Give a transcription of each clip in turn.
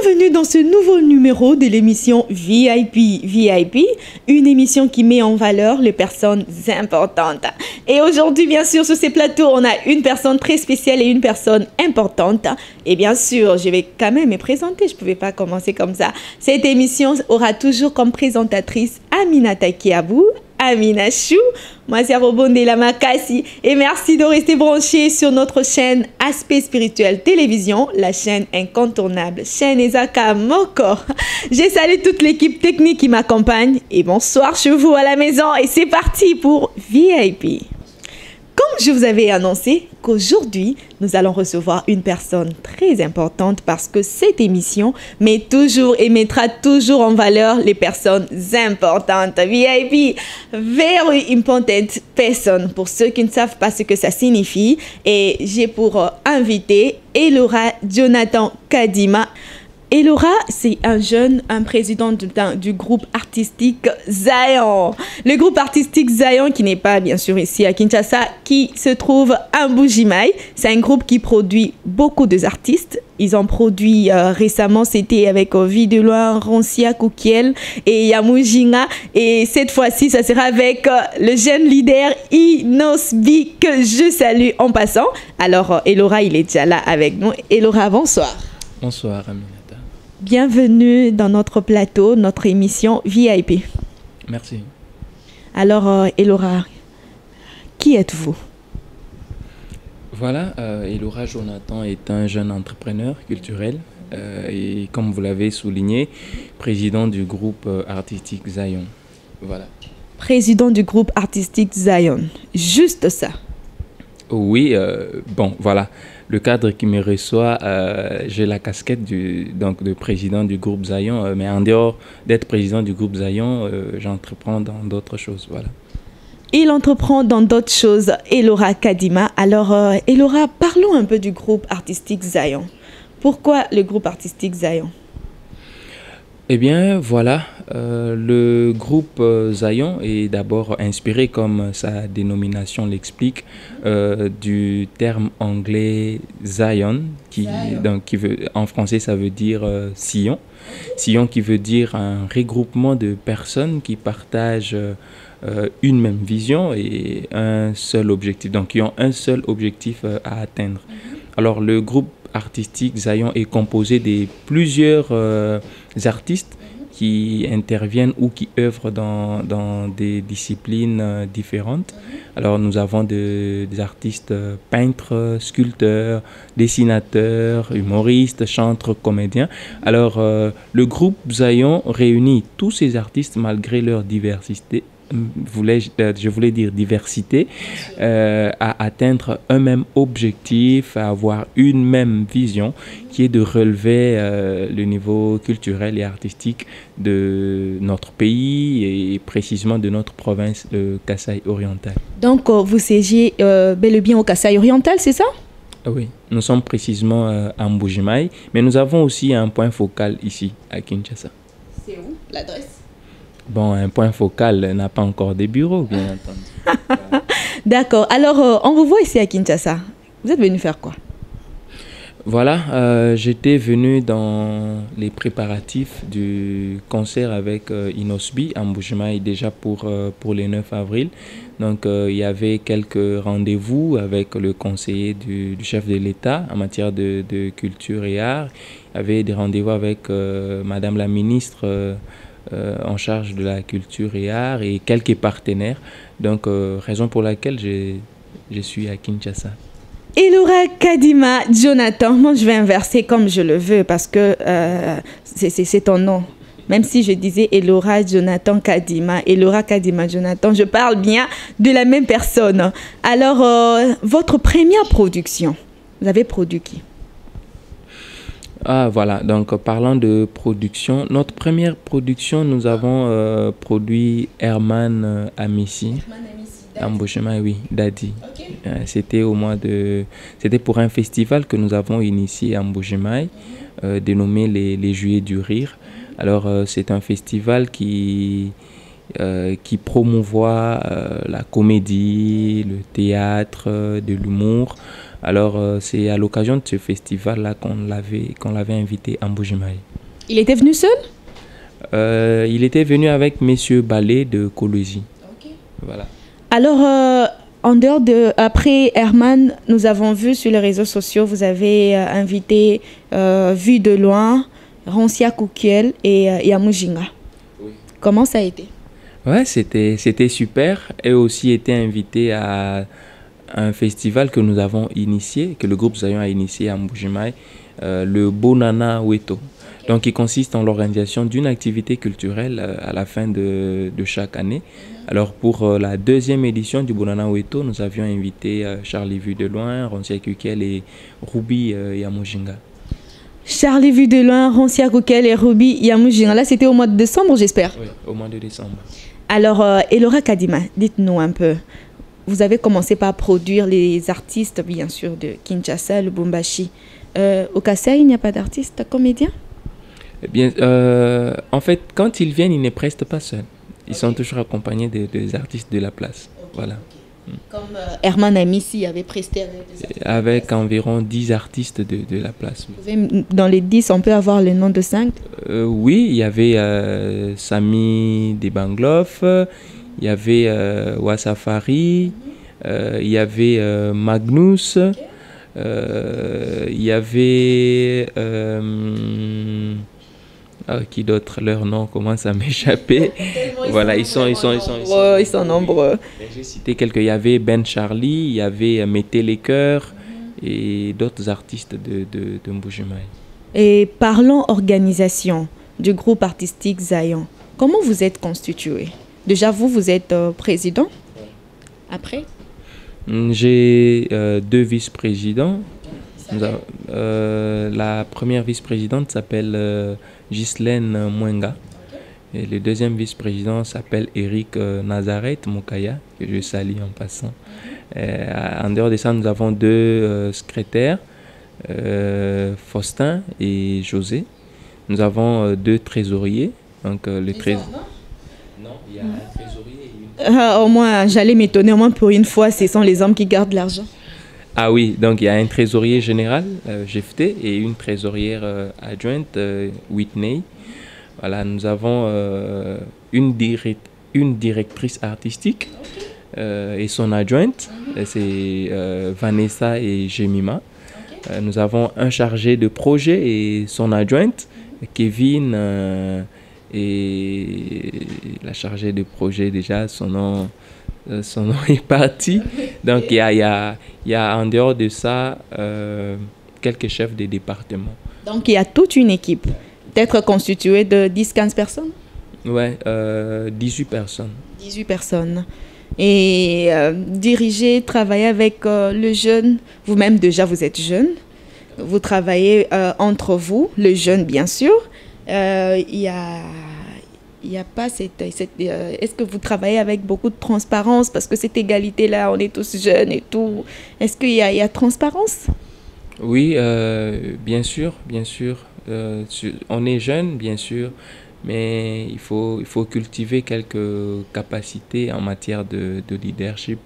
Bienvenue dans ce nouveau numéro de l'émission VIP, une émission qui met en valeur les personnes importantes. Et aujourd'hui, bien sûr, sur ces plateaux, on a une personne très spéciale et une personne importante. Et bien sûr, je vais quand même me présenter, je ne pouvais pas commencer comme ça. Cette émission aura toujours comme présentatrice Aminata Kiabou, Amina Chou, moi c'est Robonde Lamakasi et merci de rester branchés sur notre chaîne Aspect Spirituel Télévision, la chaîne incontournable, chaîne Ezaka Moko. Je salue toute l'équipe technique qui m'accompagne et bonsoir chez vous à la maison et c'est parti pour VIP. Comme je vous avais annoncé qu'aujourd'hui, nous allons recevoir une personne très importante parce que cette émission met toujours et mettra toujours en valeur les personnes importantes. VIP, Very Important Person, pour ceux qui ne savent pas ce que ça signifie. Et j'ai pour invité Elora Jonathan Kadima. Elora, c'est un président du groupe artistique Zion. Le groupe artistique Zion, qui n'est pas bien sûr ici à Kinshasa, qui se trouve à Mbuji-Mayi. C'est un groupe qui produit beaucoup d'artistes. Ils ont produit récemment, c'était avec Videloin, Ronsia Koukiel et Yamujinga. Et cette fois-ci, ça sera avec le jeune leader Inosbi, que je salue en passant. Alors, Elora, il est déjà là avec nous. Elora, bonsoir. Bonsoir, Aminata. Bienvenue dans notre plateau, notre émission VIP. Merci. Alors, Elora, qui êtes-vous? Voilà, Elora Jonathan est un jeune entrepreneur culturel et, comme vous l'avez souligné, président du groupe artistique Zion. Voilà. Président du groupe artistique Zion, juste ça? Oui, bon, voilà. Le cadre qui me reçoit, j'ai la casquette de président du groupe Zion, mais en dehors d'être président du groupe Zion, j'entreprends dans d'autres choses, voilà. Il entreprend dans d'autres choses, Elora Kadima. Alors, Elora, parlons un peu du groupe artistique Zion. Pourquoi le groupe artistique Zion? Eh bien, voilà, le groupe Zion est d'abord inspiré, comme sa dénomination l'explique, du terme anglais Zion, qui veut, en français, ça veut dire sillon. Sillon qui veut dire un regroupement de personnes qui partagent une même vision et un seul objectif, donc qui ont un seul objectif à atteindre. Alors, le groupe artistique Zion est composé de plusieurs artistes qui interviennent ou qui œuvrent dans des disciplines différentes. Alors nous avons des artistes peintres, sculpteurs, dessinateurs, humoristes, chanteurs, comédiens. Alors le groupe Zion réunit tous ces artistes malgré leur diversité. Je voulais dire diversité, à atteindre un même objectif, à avoir une même vision qui est de relever le niveau culturel et artistique de notre pays et précisément de notre province, le Kasaï oriental. Donc vous siégez bel et bien au Kasaï oriental, c'est ça? Oui, nous sommes précisément à Mbuji-Mayi, mais nous avons aussi un point focal ici à Kinshasa. C'est où l'adresse? Bon, un point focal n'a pas encore de bureau, bien entendu. Voilà. D'accord. Alors, on vous voit ici à Kinshasa. Vous êtes venu faire quoi? Voilà, j'étais venu dans les préparatifs du concert avec Inosbi à Mbuji-Mayi déjà pour le 9 avril. Donc, il y avait quelques rendez-vous avec le conseiller du chef de l'État en matière de culture et art. Il y avait des rendez-vous avec Madame la ministre en charge de la culture et art et quelques partenaires. Donc, raison pour laquelle je suis à Kinshasa. Elora Kadima Jonathan, moi je vais inverser comme je le veux parce que c'est ton nom. Même si je disais Elora Jonathan Kadima, Elora Kadima Jonathan, je parle bien de la même personne. Alors, votre première production, vous avez produit qui? Ah voilà, donc parlant de production, notre première production, nous avons produit Herman Amissi. À Mbuji-Mayi, oui, Dadi. Okay. C'était pour un festival que nous avons initié à Mbuji-Mayi, dénommé les Juillet du Rire. Alors, c'est un festival qui promouvoit la comédie, le théâtre, de l'humour. Alors, c'est à l'occasion de ce festival-là qu'on l'avait invité à Mbuji-Mayi. Il était venu seul? Il était venu avec Monsieur Ballet de Colosie. Ok. Voilà. Alors, en dehors de... Après Herman, nous avons vu sur les réseaux sociaux, vous avez invité Vue de loin, Ronsia Kukiel et Yamujinga. Oui. Comment ça a été? Ouais, c'était super. Et aussi été invité à un festival que nous avons initié, que le groupe Zayon a initié à Mbujimaï, le Bonana Weto. Donc, il consiste en l'organisation d'une activité culturelle à la fin de chaque année. Alors, pour la deuxième édition du Bonana Weto, nous avions invité Charlie Vue de loin, Ronsia Kukiel et Ruby Yamujinga. Charlie Vue de loin, Ronsia Kukiel et Ruby Yamujinga. Là, c'était au mois de décembre, j'espère. Oui, au mois de décembre. Alors, Elora Kadima, dites-nous un peu. Vous avez commencé par produire les artistes, bien sûr, de Kinshasa, Lubumbashi. Au Kassai, il n'y a pas d'artistes comédiens? Eh bien, en fait, quand ils viennent, ils ne prestent pas seuls. Ils sont toujours accompagnés des artistes de la place. Voilà. Comme Herman Amissi avait presté avec des artistes. Avec environ 10 artistes de la place. Dans les 10, on peut avoir le nom de 5? Oui, il y avait Sami Debangloff, il y avait Wasafari, il y avait Magnus, il y avait... qui d'autre? Leur nom commence à m'échapper. Voilà, ils sont nombreux. J'ai cité quelques. Il y avait Ben Charlie, il y avait Mété les Cœurs et d'autres artistes de Mbujimaï. Et parlons organisation du groupe artistique Zayon. Comment vous êtes constitué? Déjà, vous êtes président? Après? J'ai 2 vice-présidents. La première vice-présidente s'appelle Ghislaine Mwenga. Et le deuxième vice-président s'appelle Eric Nazareth Moukaya, que je salue en passant. En dehors de ça, nous avons 2 secrétaires, Faustin et José. Nous avons 2 trésoriers. Donc, non, il y a un trésorier et une... Au moins, j'allais m'étonner, au moins pour une fois, ce sont les hommes qui gardent l'argent. Ah oui, donc il y a un trésorier général, Jefté, et une trésorière adjointe, Whitney. Voilà, nous avons une directrice artistique et son adjointe, c'est Vanessa et Jemima. Nous avons un chargé de projet et son adjointe, Kevin, et la chargée de projet déjà, son nom est parti. Donc, il y a en dehors de ça quelques chefs de département. Donc, il y a toute une équipe, peut-être constituée de 10-15 personnes? Oui, 18 personnes. 18 personnes. Et diriger, travailler avec le jeune, vous-même déjà, vous êtes jeune. Vous travaillez entre vous, le jeune, bien sûr. Il n'y a pas est-ce que vous travaillez avec beaucoup de transparence? Parce que cette égalité-là, on est tous jeunes et tout. Est-ce qu'il y a transparence? Oui, bien sûr, bien sûr. On est jeunes, bien sûr, mais il faut cultiver quelques capacités en matière de leadership.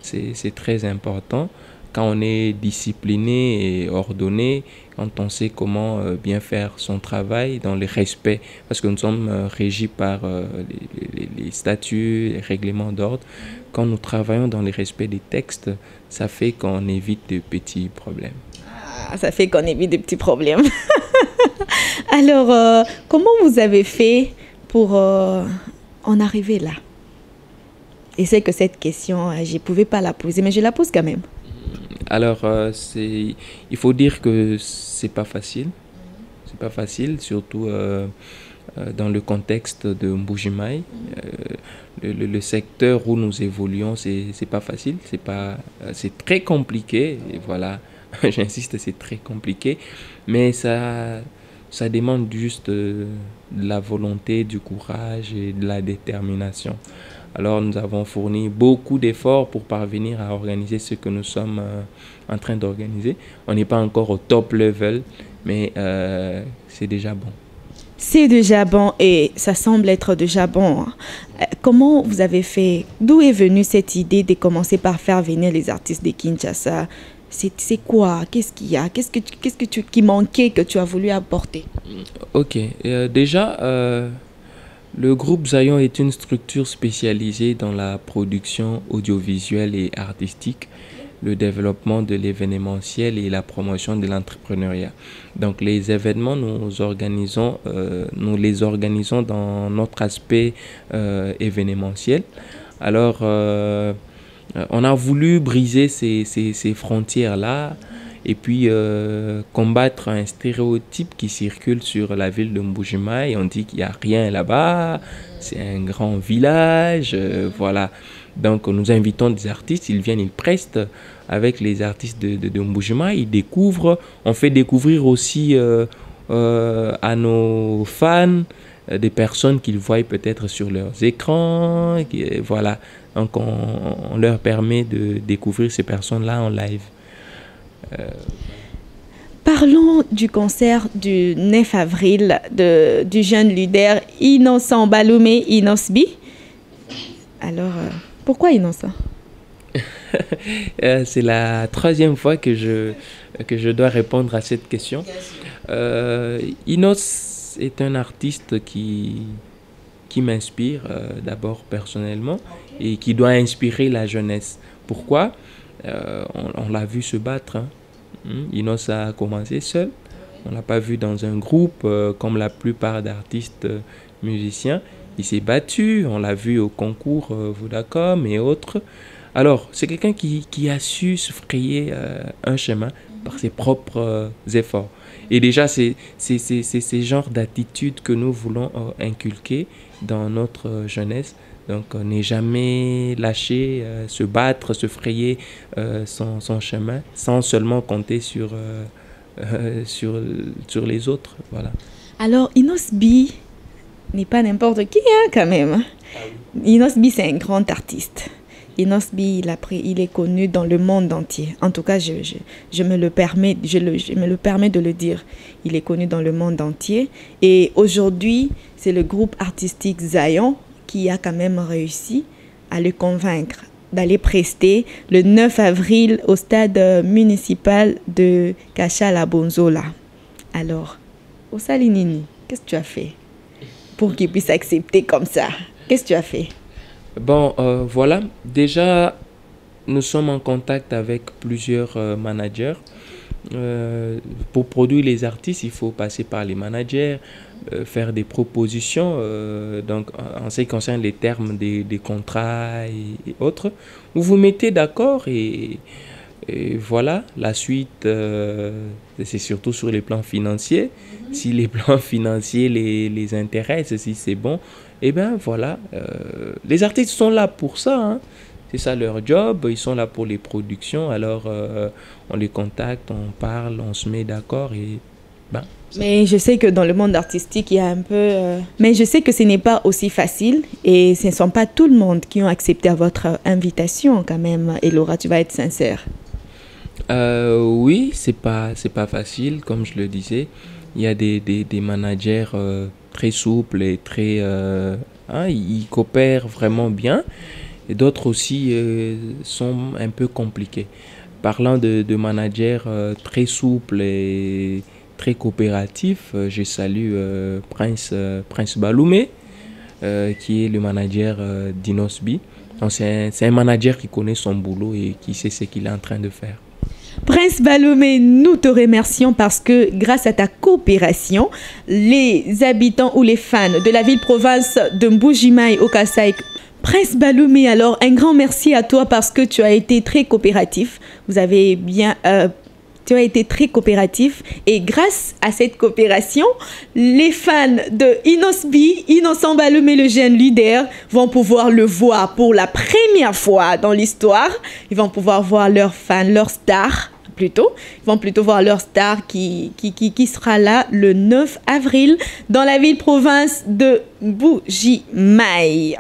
C'est très important. Quand on est discipliné et ordonné, quand on sait comment bien faire son travail dans le respect, parce que nous sommes régis par les statuts, les règlements d'ordre, quand nous travaillons dans le respect des textes, ça fait qu'on évite de petits problèmes. Ah, ça fait qu'on évite des petits problèmes. Alors, comment vous avez fait pour en arriver là? Et c'est que cette question, je ne pouvais pas la poser, mais je la pose quand même. Alors, il faut dire que c'est pas facile. C'est pas facile, surtout dans le contexte de Mbujimaï. Le secteur où nous évoluons, c'est pas facile. C'est très compliqué. Et voilà, j'insiste, c'est très compliqué. Mais ça demande juste de la volonté, du courage et de la détermination. Alors, nous avons fourni beaucoup d'efforts pour parvenir à organiser ce que nous sommes en train d'organiser. On n'est pas encore au top level, mais c'est déjà bon. C'est déjà bon et ça semble être déjà bon. Comment vous avez fait? D'où est venue cette idée de commencer par faire venir les artistes de Kinshasa? C'est quoi? Qu'est-ce qu'il y a? Qui manquait que tu as voulu apporter? Ok, déjà, le groupe Zion est une structure spécialisée dans la production audiovisuelle et artistique, le développement de l'événementiel et la promotion de l'entrepreneuriat. Donc les événements, nous les organisons dans notre aspect événementiel. Alors, on a voulu briser ces frontières-là et puis combattre un stéréotype qui circule sur la ville de Mbuji-Mayi. On dit qu'il n'y a rien là-bas, c'est un grand village, voilà. Donc nous invitons des artistes, ils viennent, ils prestent avec les artistes de Mbuji-Mayi, ils découvrent, on fait découvrir aussi à nos fans des personnes qu'ils voient peut-être sur leurs écrans, voilà. Donc on leur permet de découvrir ces personnes-là en live. Parlons du concert du 9 avril du jeune leader Innocent Baloumé Inosbi. Alors, pourquoi Innocent? C'est la troisième fois que je dois répondre à cette question. Inos est un artiste qui m'inspire d'abord personnellement et qui doit inspirer la jeunesse. Pourquoi? On l'a vu se battre. Hein. Inos a commencé seul. On ne l'a pas vu dans un groupe comme la plupart d'artistes musiciens. Il s'est battu. On l'a vu au concours Vodacom et autres. Alors, c'est quelqu'un qui a su se frayer un chemin par ses propres efforts. Et déjà, c'est ce genre d'attitude que nous voulons inculquer dans notre jeunesse. Donc, n'est jamais lâcher, se battre, se frayer son chemin, sans seulement compter sur les autres. Voilà. Alors, Inosbi n'est pas n'importe qui, hein, quand même. Ah oui. Inosbi, c'est un grand artiste. Inosbi, il est connu dans le monde entier. En tout cas, je me le permets de le dire. Il est connu dans le monde entier. Et aujourd'hui, c'est le groupe artistique Zion qui a quand même réussi à le convaincre d'aller prester le 9 avril au stade municipal de Kashala-Bonzola. Alors, Osalinini, qu'est-ce que tu as fait pour qu'il puisse accepter comme ça? Qu'est-ce que tu as fait? Bon, voilà. Déjà, nous sommes en contact avec plusieurs managers. Pour produire les artistes, il faut passer par les managers, faire des propositions. Donc, en ce qui concerne les termes des contrats et autres, vous vous mettez d'accord et voilà. La suite, c'est surtout sur les plans financiers. Si les plans financiers les intéressent, si c'est bon, eh bien voilà. Les artistes sont là pour ça, hein. C'est ça leur job, ils sont là pour les productions, alors on les contacte, on parle, on se met d'accord et ben. Mais je sais que dans le monde artistique, il y a un peu... Mais je sais que ce n'est pas aussi facile et ce ne sont pas tout le monde qui ont accepté votre invitation quand même. Et Laura, tu vas être sincère. Oui, c'est pas facile, comme je le disais. Il y a des managers très souples et très... ils coopèrent vraiment bien. Et d'autres aussi sont un peu compliqués. Parlant de managers très souples et très coopératifs, je salue Prince Baloumé, qui est le manager d'Inosbi. C'est un manager qui connaît son boulot et qui sait ce qu'il est en train de faire. Prince Baloumé, nous te remercions parce que grâce à ta coopération, les habitants ou les fans de la ville-province de Mbuji-Mayi au Kasaï. Prince Baloumé, alors un grand merci à toi parce que tu as été très coopératif. Tu as été très coopératif et grâce à cette coopération, les fans de Inosbi, Innocent Baloumé, le jeune leader, vont pouvoir le voir pour la première fois dans l'histoire. Ils vont pouvoir voir leurs fans, leur star plutôt. Ils vont plutôt voir leur star qui sera là le 9 avril dans la ville-province de Mbuji-Mayi.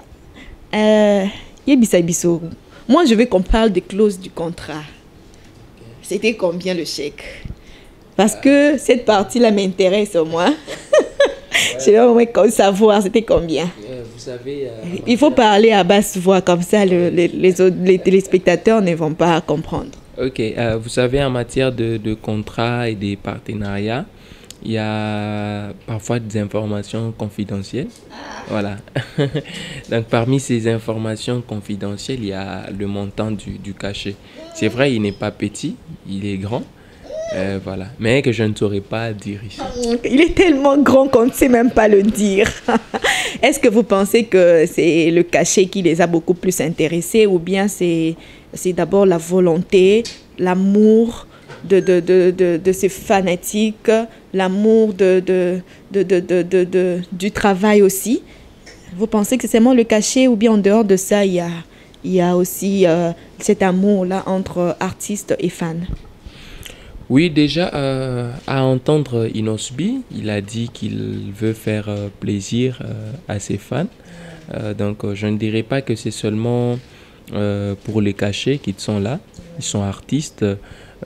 Moi, je veux qu'on parle des clauses du contrat. C'était combien le chèque? Parce que cette partie-là m'intéresse au moins. Je veux au moins savoir c'était combien. Vous savez, il faut parler à basse voix, comme ça les téléspectateurs ne vont pas comprendre. Ok, vous savez, en matière de contrats et des partenariats, il y a parfois des informations confidentielles. Voilà. Donc, parmi ces informations confidentielles, il y a le montant du cachet. C'est vrai, il n'est pas petit, il est grand. Voilà. Mais que je ne saurais pas dire ici. Il est tellement grand qu'on ne sait même pas le dire. Est-ce que vous pensez que c'est le cachet qui les a beaucoup plus intéressés ou bien c'est d'abord la volonté, l'amour de ces fanatiques, l'amour du travail aussi? Vous pensez que c'est seulement le cachet ou bien en dehors de ça, il y a aussi cet amour-là entre artistes et fans? Oui, déjà, à entendre Inosbi, il a dit qu'il veut faire plaisir à ses fans. Donc, je ne dirais pas que c'est seulement pour les cachets qu'ils sont là. Ils sont artistes.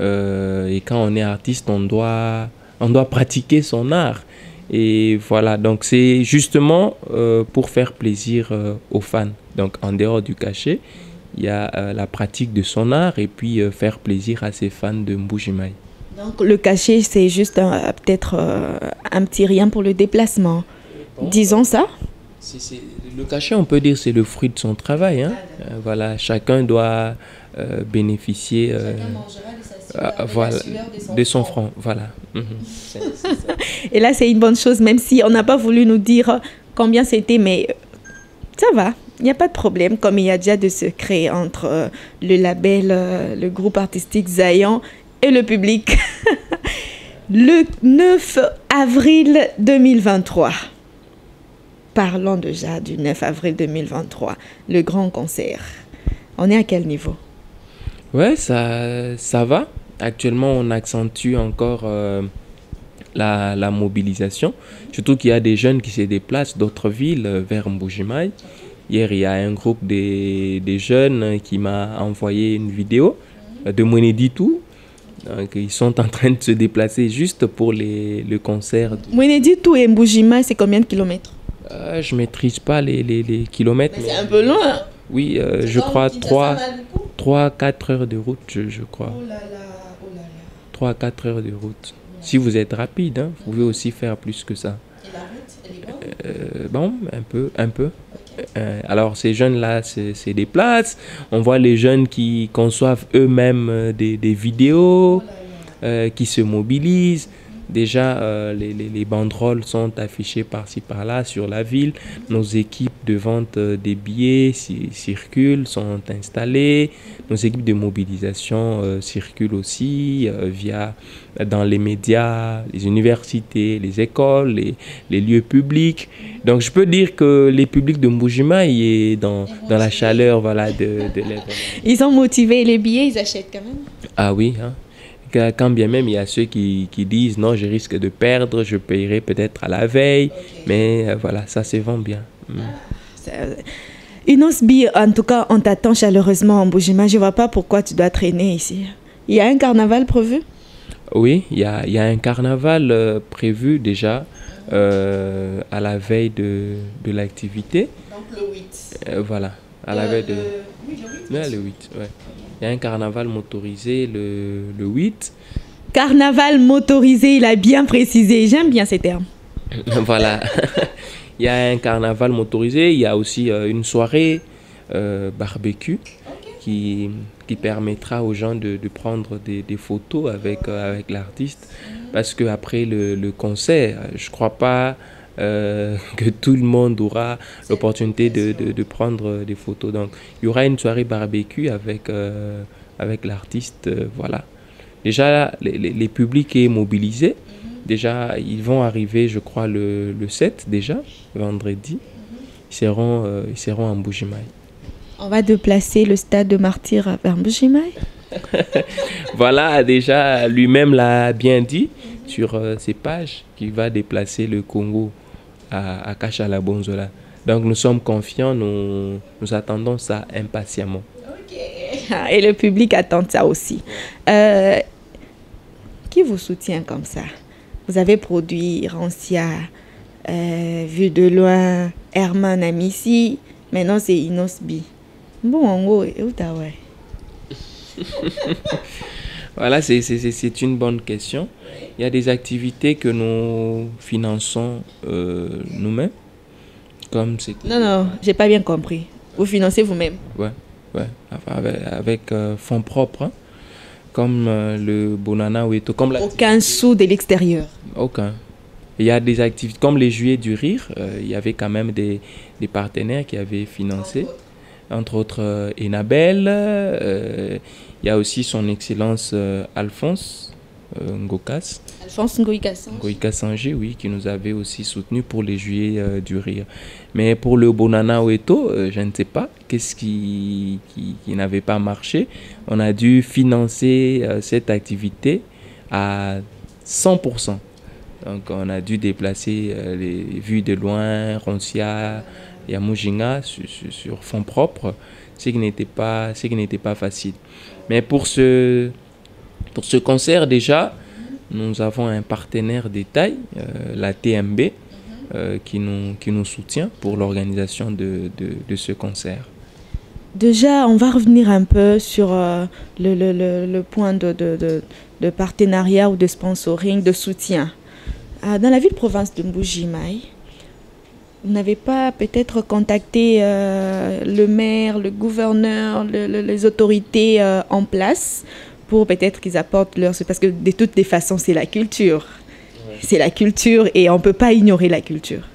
Et quand on est artiste, on doit pratiquer son art. Et voilà, donc c'est justement pour faire plaisir aux fans. Donc, en dehors du cachet, il y a la pratique de son art et puis faire plaisir à ses fans de Mbuji-Mayi. Donc le cachet, c'est juste peut-être un petit rien pour le déplacement. Disons ça. Le cachet, on peut dire, c'est le fruit de son travail. Hein. Voilà, chacun doit bénéficier voilà, de son front. Voilà. C'est ça. Et là, c'est une bonne chose, même si on n'a pas voulu nous dire combien c'était, mais ça va. Il n'y a pas de problème, comme il y a déjà de secret entre le label, le groupe artistique Zayon et le public. Le 9 avril 2023. Parlons déjà du 9 avril 2023, le grand concert. On est à quel niveau? Ouais, ça va. Actuellement, on accentue encore la mobilisation. Surtout qu'il y a des jeunes qui se déplacent d'autres villes vers Mbuji-Mayi. Hier, il y a un groupe des jeunes qui m'a envoyé une vidéo de Mweneditu. Donc, ils sont en train de se déplacer juste pour le concert. Mweneditu et Mbuji-Mayi, c'est combien de kilomètres? Je ne maîtrise pas les kilomètres. Mais c'est un peu loin. Oui, je crois 3-4 heures de route, je crois. Oh là là, oh là là. 3 à 4 heures de route. Si vous êtes rapide, hein, vous pouvez aussi faire plus que ça. Et la route, elle est bonne? Bon, un peu. Alors, ces jeunes-là se déplacent. On voit les jeunes qui conçoivent eux-mêmes des vidéos, qui se mobilisent. Déjà, les banderoles sont affichées par-ci, par-là sur la ville. Nos équipes de vente des billets circulent, sont installées. Nos équipes de mobilisation circulent aussi dans les médias, les universités, les écoles, les lieux publics. Donc, je peux dire que les publics de Mbuji-Mayi est dans la chaleur voilà, de l'événement. Ils sont motivés, les billets, ils achètent quand même? Ah oui, hein. Quand bien même il y a ceux qui disent non, je risque de perdre, je paierai peut-être à la veille, mais voilà, ça se vend bien. Inosbi, en tout cas, on t'attend chaleureusement en Mbuji-Mayi. Je ne vois pas pourquoi tu dois traîner ici. Il y a un carnaval prévu? Oui, il y a un carnaval prévu déjà à la veille de l'activité. Donc le 8. Voilà, à la veille de... Oui, le 8. Ouais, le 8, ouais. Il y a un carnaval motorisé le 8. Carnaval motorisé, il a bien précisé. J'aime bien ces termes. Voilà. Il y a un carnaval motorisé. Il y a aussi une soirée barbecue qui permettra aux gens de prendre des photos avec l'artiste. Parce qu'après le concert, je ne crois pas que tout le monde aura l'opportunité de prendre des photos. Donc, il y aura une soirée barbecue avec l'artiste. Voilà. Déjà, les publics est mobilisé. Déjà, ils vont arriver, je crois, le 7, déjà, vendredi. Ils seront en Mbuji-Mayi. On va déplacer le stade de Martyrs vers Mbuji-Mayi. Voilà, déjà, lui-même l'a bien dit sur ses pages qu'il va déplacer le Congo à Kashala-Bonzola. Donc nous sommes confiants, nous attendons ça impatiemment. Ok. Et le public attend ça aussi. Qui vous soutient comme ça? Vous avez produit Rancia, Vu de loin, Herman Amissi, maintenant c'est Inosbi. Bon, en gros, où t'as ouais? Voilà, c'est une bonne question. Il y a des activités que nous finançons nous-mêmes, comme c'est... Non, non, j'ai pas bien compris. Vous financez vous-même? Ouais, ouais, enfin, avec fonds propres, hein, comme le Bonana Weto, comme Aucun sou de l'extérieur. aucun. Il y a des activités comme les Juillet du Rire, il y avait quand même des partenaires qui avaient financé, entre autres Enabel, il y a aussi son Excellence Alphonse Ngokas, Alphonse Ngoïkassan. Ngoïka Sanji, oui, qui nous avait aussi soutenu pour les Juillet du Rire. Mais pour le Bonana Weto, je ne sais pas qu'est-ce qui n'avait pas marché. On a dû financer cette activité à 100%. Donc on a dû déplacer les vues de loin, Roncia, Yamujinga sur fonds propres, ce qui n'était pas facile. Mais pour ce concert déjà, nous avons un partenaire de taille, la TMB, qui nous soutient pour l'organisation de ce concert. Déjà, on va revenir un peu sur le point de partenariat ou de sponsoring, de soutien. Dans la ville-province de Mbuji-Maï, vous n'avez pas peut-être contacté le maire, le gouverneur, les autorités en place pour peut-être qu'ils apportent leur... Parce que de toutes les façons, c'est la culture. Ouais. C'est la culture et on ne peut pas ignorer la culture.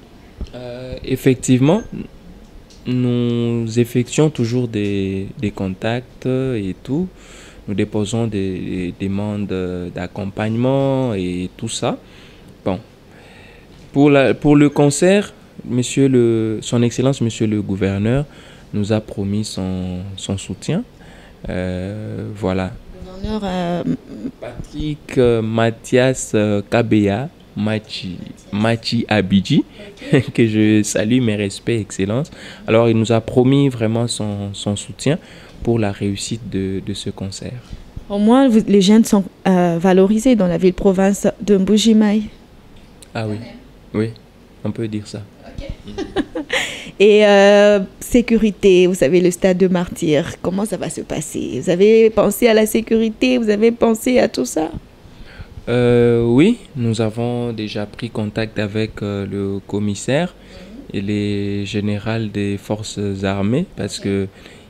Effectivement, nous effectuons toujours des contacts et tout. Nous déposons des demandes d'accompagnement et tout ça. Bon, pour le concert, son Excellence, Monsieur le Gouverneur, nous a promis son soutien. Voilà. Gouverneur Patrick Mathias Kabea Machi Abidji, que je salue, mes respects, Excellence. Alors, il nous a promis vraiment son soutien pour la réussite de ce concert. Au moins, les jeunes sont valorisés dans la ville-province de Mbuji-Maï. Ah oui, oui, on peut dire ça. Okay. Et sécurité, vous savez, le stade de Martyrs, comment ça va se passer? Vous avez pensé à la sécurité? Vous avez pensé à tout ça? Oui, nous avons déjà pris contact avec le commissaire et les généraux des forces armées parce que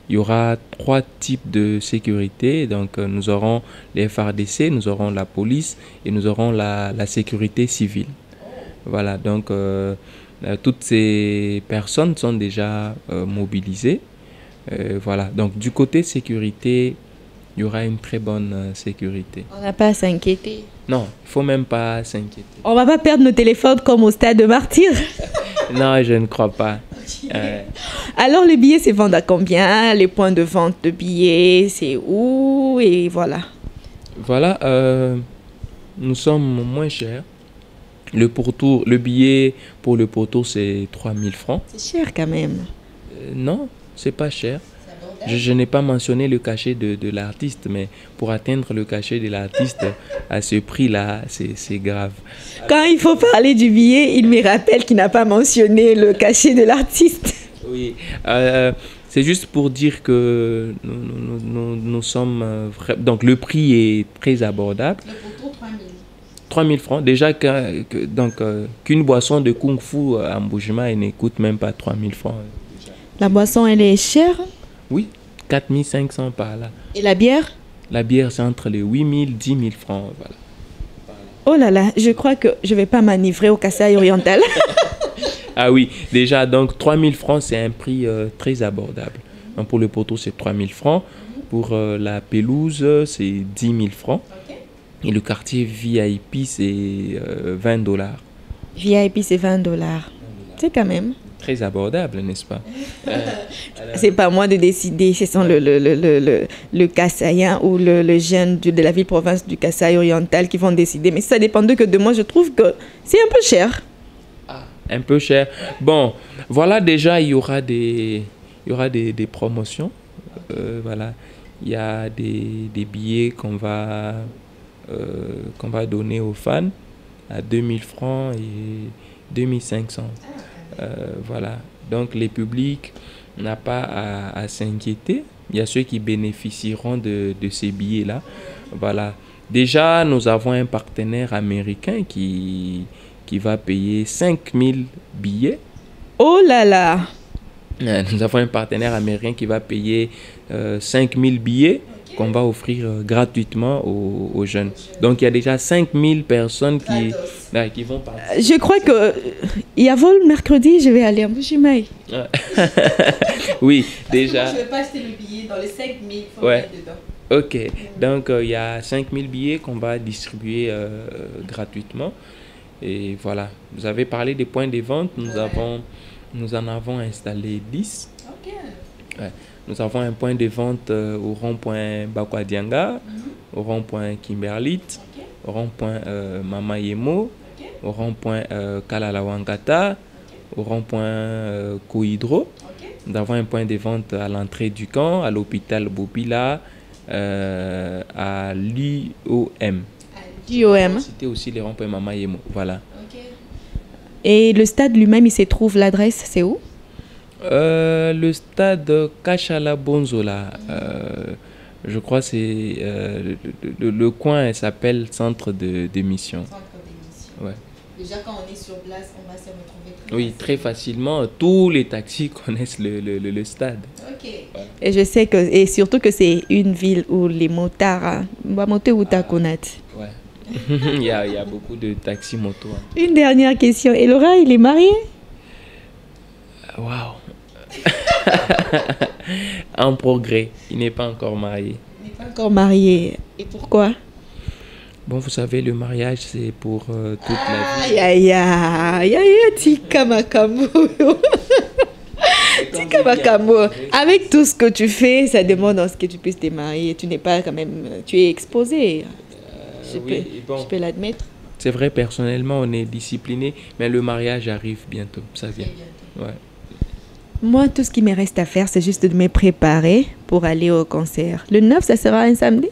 il y aura 3 types de sécurité. Donc, nous aurons les FARDC, nous aurons la police et nous aurons la sécurité civile. Voilà, donc toutes ces personnes sont déjà mobilisées. Voilà, donc du côté sécurité, il y aura une très bonne sécurité. On n'a pas à s'inquiéter. Non, il ne faut même pas s'inquiéter. On ne va pas perdre nos téléphones comme au stade de Martyrs. Non, je ne crois pas. Alors, les billets se vendent à combien? Les points de vente de billets, c'est où? Et voilà. Voilà, nous sommes moins chers. Le billet pour le pourtour, c'est 3 000 francs. C'est cher quand même. Non, c'est pas cher. Je n'ai pas mentionné le cachet de l'artiste, mais pour atteindre le cachet de l'artiste à ce prix-là, c'est grave. Quand il faut parler du billet, il me rappelle qu'il n'a pas mentionné le cachet de l'artiste. Oui, c'est juste pour dire que nous sommes... donc le prix est très abordable. Le pourtour, 3 000 francs. Déjà qu'une boisson de Kung Fu à Mbuji-Maï ne coûte même pas 3 000 francs. La boisson, elle est chère? Oui, 4 500 par là. Et la bière? La bière, c'est entre les 8 000 et 10 000 francs. Voilà. Oh là là, je crois que je ne vais pas m'enivrer au Kasaï oriental. Ah oui, déjà, donc 3 000 francs, c'est un prix très abordable. Donc, pour le poteau, c'est 3 000 francs. Pour la pelouse, c'est 10 000 francs. Et le quartier VIP, c'est 20 $. VIP, c'est 20 $. C'est quand même très abordable, n'est-ce pas? C'est pas moi de décider, ce sont le Kasaïen ou le jeune de la ville-province du Kasaï oriental qui vont décider. Mais ça dépend que de moi, je trouve que c'est un peu cher. Ah, un peu cher. Bon, voilà, déjà, il y aura des promotions. Voilà, il y a des billets qu'on va donner aux fans à 2 000 francs et 2 500. Voilà, donc les publics n'ont pas à s'inquiéter. il y a ceux qui bénéficieront de ces billets-là. Voilà. Déjà, nous avons un partenaire américain qui va payer 5000 billets. Oh là là! Nous avons un partenaire américain qui va payer 5000 billets qu'on va offrir gratuitement aux jeunes. Donc, il y a déjà 5000 personnes qui vont participer. Je crois que il y a vol mercredi, je vais aller en Mbuji-Mayi. Oui, déjà. Je ne vais pas acheter le billet dans les 5000, il faut Ouais. mettre dedans. Ok, donc il y a 5000 billets qu'on va distribuer gratuitement. Et voilà, vous avez parlé des points de vente, nous en avons installé 10. Ok. Ouais. Nous avons un point de vente au rond-point Bakwadianga, au rond-point Kimberlit, au rond-point Mama Yemo, au rond-point Kalalawangata, au rond-point Kouhidro. Nous avons un point de vente à l'entrée du camp, à l'hôpital Bobila, à l'UOM. JOM. C'était aussi les ronds-points Mama Yemo. Voilà. Et le stade lui-même, il se trouve, l'adresse, c'est où? Le stade Kachala Bonzola, je crois que c'est le coin s'appelle centre de mission. Centre d'émission. Ouais. Déjà, quand on est sur place, on va se retrouver très Oui, très facilement. Tous les taxis connaissent le stade. Ok. Et je sais que, et surtout que c'est une ville où les motards, Ouais. il y a beaucoup de taxis moto. Une dernière question. Et Laura, il est marié? Waouh. En progrès. Il n'est pas encore marié. Il n'est pas encore marié. Et pourquoi? Bon, vous savez, le mariage, c'est pour toute la vie. Aïe, aïe, aïe, aïe, Tika Makambo. Tika Makambo. Avec tout ce que tu fais, ça demande à ce que tu puisses te marier. Tu n'es pas quand même... Tu es exposé. Je peux l'admettre. C'est vrai, personnellement, on est discipliné, mais le mariage arrive bientôt. Ça vient. Ouais. Moi, tout ce qui me reste à faire, c'est juste de me préparer pour aller au concert. Le 9, ça sera un samedi?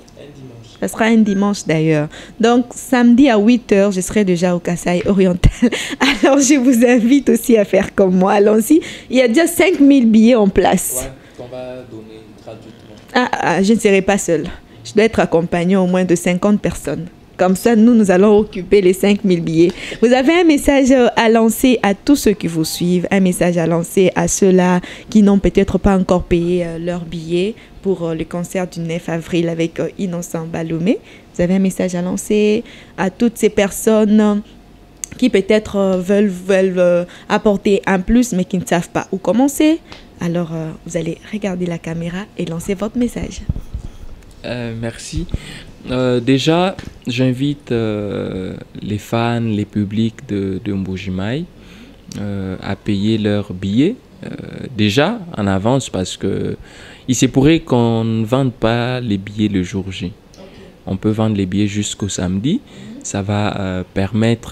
Ça sera un dimanche d'ailleurs. Donc, samedi à 8h, je serai déjà au Kasaï oriental. Alors, je vous invite aussi à faire comme moi. Allons-y. Il y a déjà 5000 billets en place. Ouais, qu'on va donner gratuitement. Je ne serai pas seule. Je dois être accompagnée au moins de 50 personnes. Comme ça, nous allons occuper les 5000 billets. Vous avez un message à lancer à tous ceux qui vous suivent, un message à lancer à ceux-là qui n'ont peut-être pas encore payé leurs billets pour le concert du 9 avril avec Innocent Balomé. Vous avez un message à lancer à toutes ces personnes qui peut-être veulent apporter un plus mais qui ne savent pas où commencer. Alors, vous allez regarder la caméra et lancer votre message. Merci. Déjà, j'invite les fans, les publics de Mbuji-Mayi à payer leurs billets déjà en avance parce que il se pourrait qu'on ne vende pas les billets le jour J. On peut vendre les billets jusqu'au samedi. Ça va permettre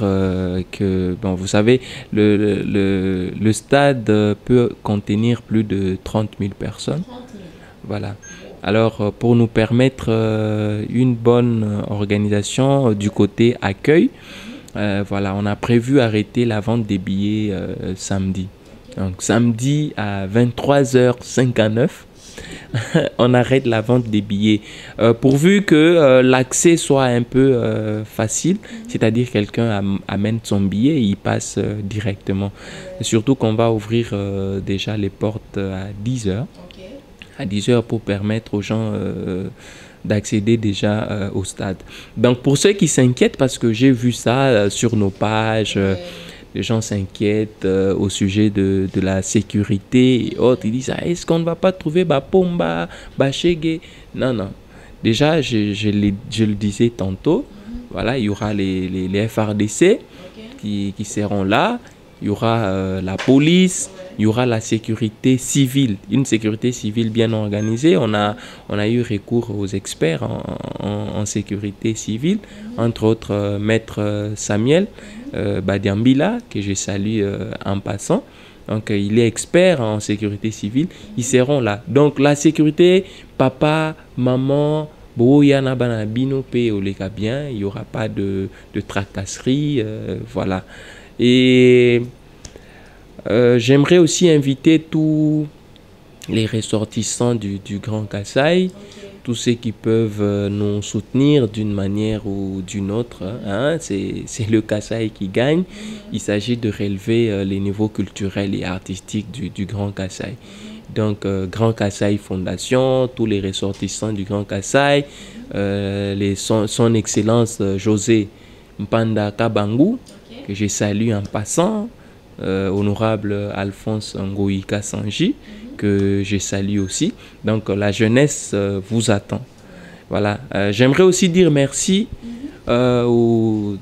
que, bon, vous savez, le stade peut contenir plus de 30 000 personnes. Voilà. Alors, pour nous permettre une bonne organisation du côté accueil, voilà, on a prévu arrêter la vente des billets samedi. Donc, samedi à 23h59, on arrête la vente des billets. Pourvu que l'accès soit un peu facile, c'est-à-dire quelqu'un amène son billet et il passe directement. Et surtout qu'on va ouvrir déjà les portes à 10h. À 10h pour permettre aux gens d'accéder déjà au stade. Donc pour ceux qui s'inquiètent, parce que j'ai vu ça sur nos pages, les gens s'inquiètent au sujet de la sécurité et autres. Ils disent, est-ce qu'on ne va pas trouver Bapomba, Bachege? Non, non. Déjà, je le disais tantôt, voilà, il y aura les FRDC qui seront là, il y aura la police, il y aura la sécurité civile, une sécurité civile bien organisée. On a eu recours aux experts en sécurité civile, entre autres Maître Samuel Badiambila, que je salue en passant. Donc, il est expert en sécurité civile. Ils seront là. Donc, la sécurité, papa, maman, Boyana Banabino, Oleka bien, il n'y aura pas de tracasserie. Voilà. Et j'aimerais aussi inviter tous les ressortissants du Grand Kasaï, tous ceux qui peuvent nous soutenir d'une manière ou d'une autre. Hein. C'est le Kasaï qui gagne. Il s'agit de relever les niveaux culturels et artistiques du Grand Kasaï. Donc, Grand Kasaï Fondation, tous les ressortissants du Grand Kasaï, son Excellence José Mpanda Kabangu, que je salue en passant, honorable Alphonse Ngoï Kassanji, que je salue aussi. Donc, la jeunesse vous attend. Voilà. J'aimerais aussi dire merci au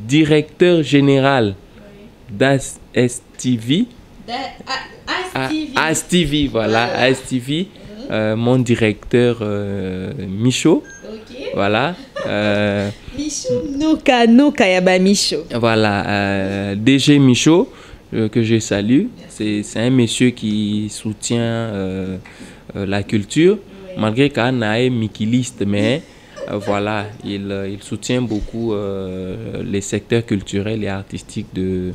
directeur général d'ASTV. ASTV, voilà, ASTV, mon directeur Michaud. Okay. Voilà. Michaud, Noka Yaba Michaud. Voilà, DG Michaud, que je salue. C'est un monsieur qui soutient la culture, malgré qu'il est mikiliste, mais voilà, il soutient beaucoup les secteurs culturels et artistiques de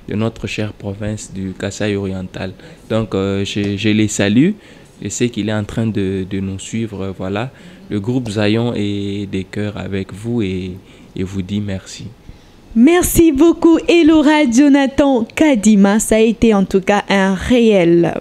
notre chère province du Kasaï oriental. Donc, je les salue. Je sais qu'il est en train de nous suivre. Voilà, le groupe Zayon est des cœurs avec vous et vous dit merci. Merci beaucoup, Elora Jonathan Kadima. Ça a été en tout cas un réel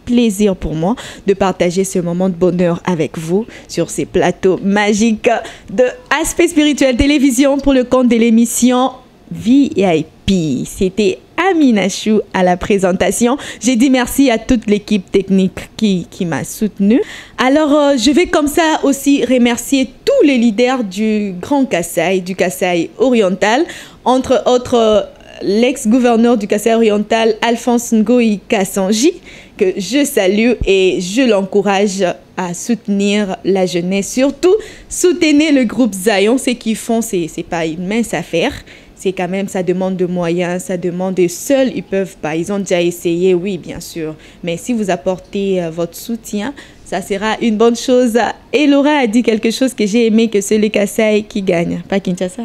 plaisir pour moi de partager ce moment de bonheur avec vous sur ces plateaux magiques de Aspect Spirituel Télévision pour le compte de l'émission VIP. C'était Amina Chou à la présentation. J'ai dit merci à toute l'équipe technique qui m'a soutenue. Alors, je vais comme ça aussi remercier tous les leaders du Grand Kasaï, du Kasaï oriental, entre autres l'ex-gouverneur du Kasaï oriental, Alphonse Ngoï Kassanji, que je salue et je l'encourage à soutenir la jeunesse. Surtout, soutenez le groupe Zayon. Ce qu'ils font, c'est pas une mince affaire. C'est quand même, ça demande de moyens, ça demande de seuls, ils peuvent pas. Ils ont déjà essayé, oui, bien sûr. Mais si vous apportez votre soutien, ça sera une bonne chose. Et Laura a dit quelque chose que j'ai aimé, que c'est le Kasaï qui gagne, pas Kinshasa.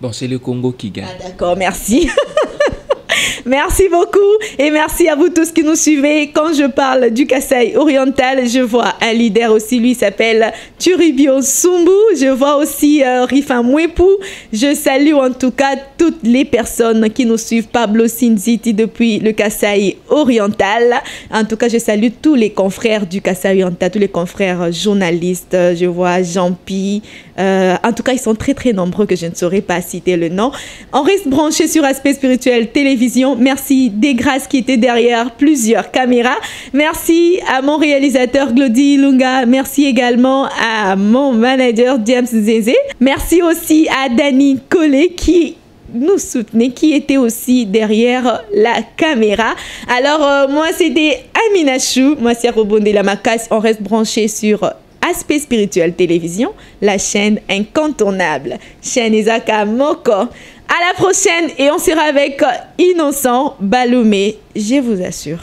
Bon, c'est le Congo qui gagne. Ah, d'accord, merci. Merci beaucoup et merci à vous tous qui nous suivez. Quand je parle du Kasaï oriental, je vois un leader aussi, lui s'appelle Turibio Sumbu. Je vois aussi Rifa Mwepu. Je salue en tout cas toutes les personnes qui nous suivent. Pablo Sinziti depuis le Kasaï oriental. En tout cas, je salue tous les confrères du Kasaï oriental, tous les confrères journalistes. Je vois Jean-Pi. En tout cas, ils sont très très nombreux que je ne saurais pas citer le nom. On reste branché sur Aspect Spirituel Télévision. Merci des grâces qui étaient derrière plusieurs caméras. Merci à mon réalisateur Glody Lunga. Merci également à mon manager James Zézé. Merci aussi à Dani Collet qui nous soutenait, qui était aussi derrière la caméra. Alors, moi, c'était Amina Chou. Moi, c'est Robonde Lamakas. On reste branché sur Aspect Spirituel Télévision, la chaîne incontournable. Chaîne Isaka Moko. À la prochaine et on sera avec Innocent Baloumé, je vous assure.